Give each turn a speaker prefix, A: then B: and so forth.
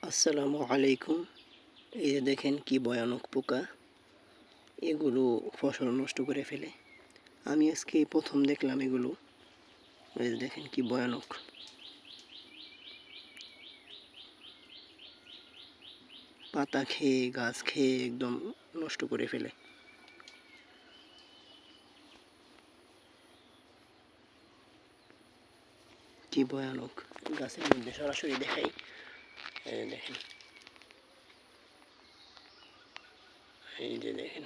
A: আসসালামু আলাইকুম। এই যে দেখেন কি ভয়ানক পোকা, এগুলো ফসল নষ্ট করে ফেলে। আমি আজকে প্রথম দেখলাম এগুলো। এই যে দেখেন কি ভয়ানক, পাতা খেয়ে গাছ খেয়ে একদম নষ্ট করে ফেলে। কি ভয়ানক, গাছের মধ্যে সরাসরি দেখাই। এই যে দেখেন, এই যে দেখেন।